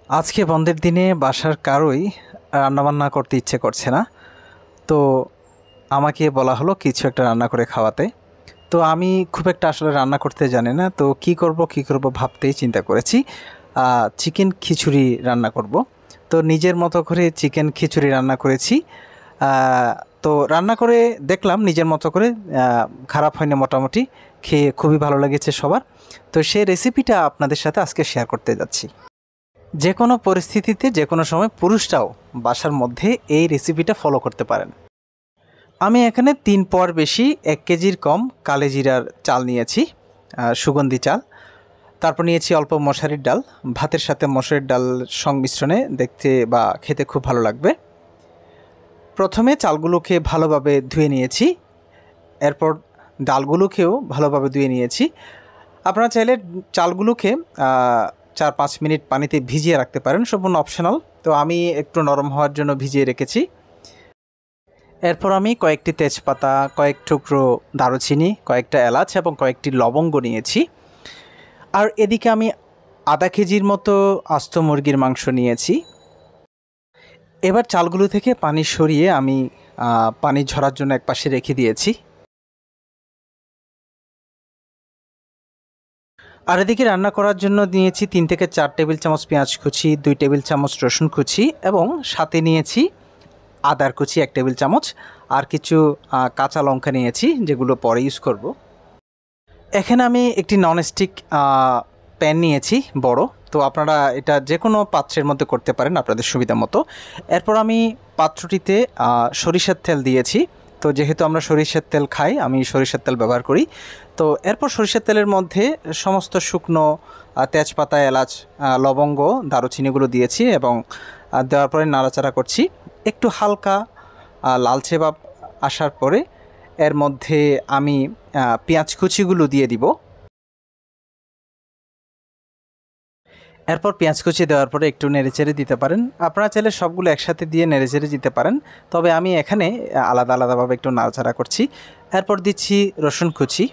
আজকে বন্ধের দিনে বাসার কারোই রান্নাবান্না করতে ইচ্ছে করছে না। তো আমাকে বলা হলো কিছু একটা রান্না করে খাওয়াতে। তো আমি খুব একটা আসলে রান্না করতে জানি না। তো কি করব ভাবতেই চিন্তা করেছি চিকেন খিচুড়ি রান্না করব। তো নিজের মতো করে চিকেন খিচুড়ি রান্না করেছি। তো রান্না করে দেখলাম নিজের মতো করে, খারাপ হয়নি মোটামুটি। খেয়ে খুবই ভালো লেগেছে সবার। তো সেই রেসিপিটা আপনাদের সাথে আজকে শেয়ার করতে যাচ্ছি। যে কোনো পরিস্থিতিতে যে কোনো সময় পুরুষরাও বাসার মধ্যে এই রেসিপিটা ফলো করতে পারেন। আমি এখানে 3 পর বেশি 1 কেজির কম কালেজিরার চাল নিয়েছি, সুগন্ধি চাল। তারপর নিয়েছি অল্প মশারির ডাল। ভাতের সাথে মশারির ডাল সংমিশ্রণে দেখতে বা খেতে খুব ভালো লাগবে। প্রথমে চালগুলোকে ভালোভাবে ধুয়ে নিয়েছি, এরপর ডালগুলোকেও ভালোভাবে ধুয়ে নিয়েছি। আপনারা চাইলে চালগুলোকে 4-5 মিনিট পানিতে ভিজিয়ে রাখতে পারেন, সম্পূর্ণ অপশনাল। তো আমি একটু নরম হওয়ার জন্য ভিজিয়ে রেখেছি। এরপর আমি কয়েকটি তেজপাতা, কয়েক টুকরো দারুচিনি, কয়েকটা এলাচ এবং কয়েকটি লবঙ্গ নিয়েছি। আর এদিকে আমি আধা কেজির মতো আস্ত মুরগির মাংস নিয়েছি। এবার চালগুলো থেকে পানি সরিয়ে আমি পানি ঝরার জন্য একপাশে রেখে দিয়েছি। আর এদিকে রান্না করার জন্য নিয়েছি 3 থেকে 4 টেবিল চামচ পেঁয়াজ কুচি, 2 টেবিল চামচ রসুন কুচি এবং সাথে নিয়েছি আদার কুচি 1 টেবিল চামচ, আর কিছু কাঁচা লঙ্কা নিয়েছি যেগুলো পরে ইউজ করব। এখানে আমি একটি ননস্টিক প্যান নিয়েছি বড়। তো আপনারা এটা যে কোনো পাত্রের মধ্যে করতে পারেন আপনাদের সুবিধা মতো। এরপর আমি পাত্রটিতে সরিষার তেল দিয়েছি। তো যেহেতু আমরা সরিষার তেল খাই, আমি সরিষার তেল ব্যবহার করি। তো এরপর সরিষার তেলের মধ্যে সমস্ত শুকনো তেজপাতা, এলাচ, লবঙ্গ, দারুচিনিগুলো দিয়েছি এবং দেওয়ার পরে নাড়াচাড়া করছি। একটু হালকা লালচে ভাব আসার পরে এর মধ্যে আমি পেঁয়াজ কুচিগুলো দিয়ে দিব। এরপর পেঁয়াজ কুচি দেওয়ার পরে একটু নেড়েচেড়ে দিতে পারেন। আপনারা চাইলে সবগুলো একসাথে দিয়ে নেড়েচেড়ে দিতে পারেন, তবে আমি এখানে আলাদা আলাদাভাবে একটু নাড়াচাড়া করছি। এরপর দিচ্ছি রসুন কুচি।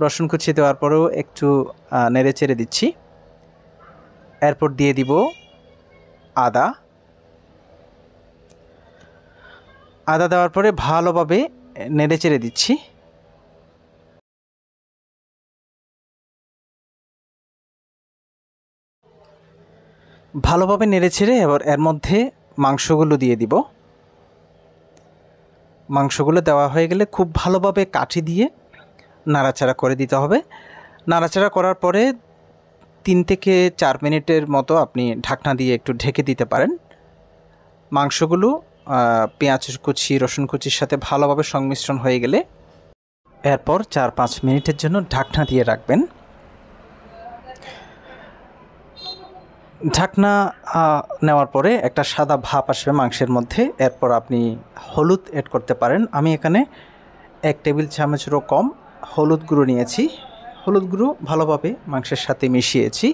রসুন কুচি দেওয়ার পরেও একটু নেড়েচেড়ে দিচ্ছি। এরপর দিয়ে দিব আদা। আদা দেওয়ার পরে ভালোভাবে নেড়েচেড়ে দিচ্ছি। ভালোভাবে নেড়েচেড়ে এবার এর মধ্যে মাংসগুলো দিয়ে দিব। মাংসগুলো দেওয়া হয়ে গেলে খুব ভালোভাবে কাঠি দিয়ে নাড়াচাড়া করে দিতে হবে। নাড়াচাড়া করার পরে 3 থেকে 4 মিনিটের মতো আপনি ঢাকনা দিয়ে একটু ঢেকে দিতে পারেন। মাংসগুলো পেঁয়াজ কুচি, রসুন কুচির সাথে ভালোভাবে সংমিশ্রণ হয়ে গেলে এরপর 4-5 মিনিটের জন্য ঢাকনা দিয়ে রাখবেন। ঢাকনা নেওয়ার পরে একটা সাদা ভাপ আসবে মাংসের মধ্যে। এরপর আপনি হলুদ অ্যাড করতে পারেন। আমি এখানে 1 টেবিল চামচেরও কম হলুদ গুঁড়ো নিয়েছি। হলুদ গুঁড়ো ভালোভাবে মাংসের সাথে মিশিয়েছি।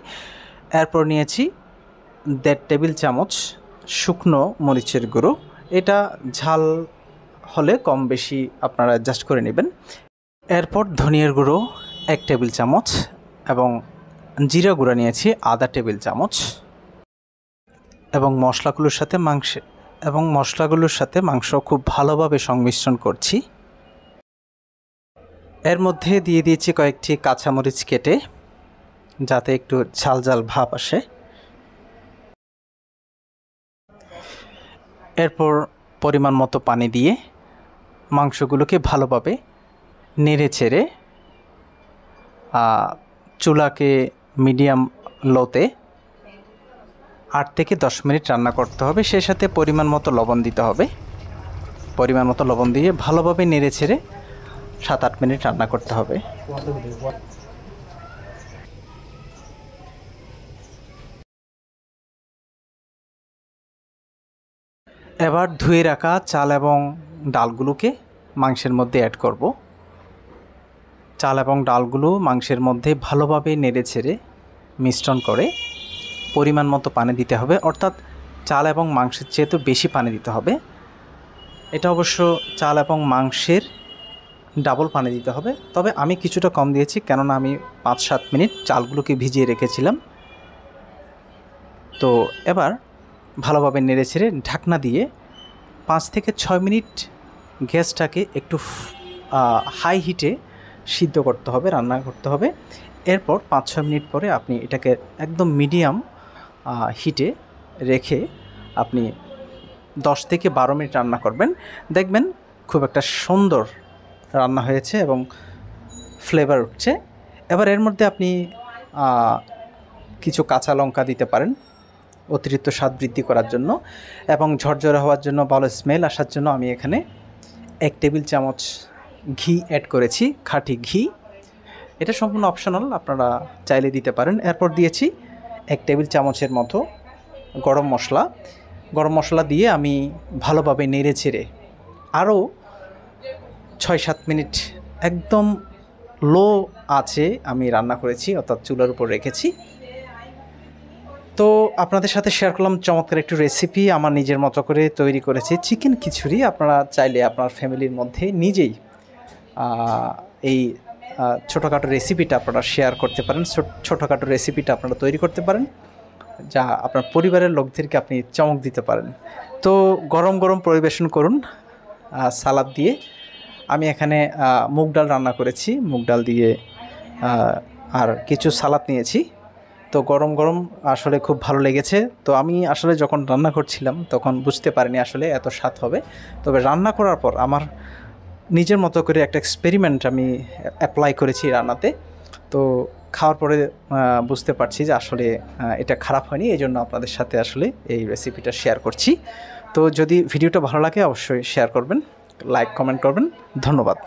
এরপর নিয়েছি 1.5 টেবিল চামচ শুকনো মরিচের গুঁড়ো। এটা ঝাল হলে কম বেশি আপনারা অ্যাডজাস্ট করে নেবেন। এরপর ধনিয়ার গুঁড়ো 1 টেবিল চামচ এবং জিরা গুঁড়া নিয়েছি আধা টেবিল চামচ এবং মশলাগুলোর সাথে মাংস খুব ভালোভাবে সংমিশ্রণ করছি। এর মধ্যে দিয়ে দিয়েছি কয়েকটি কাঁচামরিচ কেটে, যাতে একটু ঝাল ঝাল ভাব আসে। এরপর পরিমাণ মতো পানি দিয়ে মাংসগুলোকে ভালোভাবে নেড়ে চেড়ে চুলাকে মিডিয়াম লোতে 8 থেকে 10 মিনিট রান্না করতে হবে। সেই সাথে পরিমাণ মতো লবণ দিতে হবে। পরিমাণ মতো লবণ দিয়ে ভালোভাবে নেড়ে ছেড়ে 7-8 মিনিট রান্না করতে হবে। এবার ধুয়ে রাখা চাল এবং ডালগুলোকে মাংসের মধ্যে অ্যাড করব। চাল এবং ডালগুলো মাংসের মধ্যে ভালোভাবে নেড়ে ছেড়ে মিশ্রণ করে পরিমাণ মতো পানি দিতে হবে, অর্থাৎ চাল এবং মাংসের চেয়ে তো বেশি পানি দিতে হবে। এটা অবশ্য চাল এবং মাংসের ডাবল পানি দিতে হবে, তবে আমি কিছুটা কম দিয়েছি, কেননা আমি 5-7 মিনিট চালগুলোকে ভিজিয়ে রেখেছিলাম। তো এবার ভালোভাবে নেড়েচেড়ে ঢাকনা দিয়ে 5 থেকে 6 মিনিট গ্যাসটাকে একটু হাই হিটে সিদ্ধ করতে হবে, রান্না করতে হবে। এরপর 5-6 মিনিট পরে আপনি এটাকে একদম মিডিয়াম হিটে রেখে আপনি 10 থেকে 12 মিনিট রান্না করবেন। দেখবেন খুব একটা সুন্দর রান্না হয়েছে এবং ফ্লেভার উঠছে। এবার এর মধ্যে আপনি কিছু কাঁচা লঙ্কা দিতে পারেন অতিরিক্ত স্বাদ বৃদ্ধি করার জন্য, এবং ঝরঝরে হওয়ার জন্য, ভালো স্মেল আসার জন্য আমি এখানে 1 টেবিল চামচ ঘি অ্যাড করেছি, খাঁটি ঘি। এটা সম্পূর্ণ অপশনাল, আপনারা চাইলে দিতে পারেন। এরপর দিয়েছি 1 টেবিল চামচের মতো গরম মশলা দিয়ে আমি ভালোভাবে নেড়ে চেড়ে আরও 6-7 মিনিট একদম লো আঁচে আমি রান্না করেছি, অর্থাৎ চুলার উপর রেখেছি। তো আপনাদের সাথে শেয়ার করলাম চমৎকার একটু রেসিপি, আমার নিজের মতো করে তৈরি করেছি চিকেন খিচুড়ি। আপনারা চাইলে আপনার ফ্যামিলির মধ্যে নিজেই এই ছোটোখাটো রেসিপিটা আপনারা শেয়ার করতে পারেন, ছোটোখাটো রেসিপিটা আপনারা তৈরি করতে পারেন, যা আপনার পরিবারের লোকদেরকে আপনি চমক দিতে পারেন। তো গরম গরম পরিবেশন করুন সালাদ দিয়ে। আমি এখানে মুগ ডাল রান্না করেছি, মুগ ডাল দিয়ে আর কিছু সালাদ নিয়েছি। তো গরম গরম আসলে খুব ভালো লেগেছে। তো আমি আসলে যখন রান্না করছিলাম তখন বুঝতে পারিনি আসলে এত স্বাদ হবে। তবে রান্না করার পর আমার নিজের মতো করে একটা এক্সপেরিমেন্ট আমি অ্যাপ্লাই করেছি রান্নাতে। তো খাওয়ার পরে বুঝতে পারছি যে আসলে এটা খারাপ হয়নি। এই জন্য আপনাদের সাথে আসলে এই রেসিপিটা শেয়ার করছি। তো যদি ভিডিওটা ভালো লাগে অবশ্যই শেয়ার করবেন, লাইক কমেন্ট করবেন। ধন্যবাদ।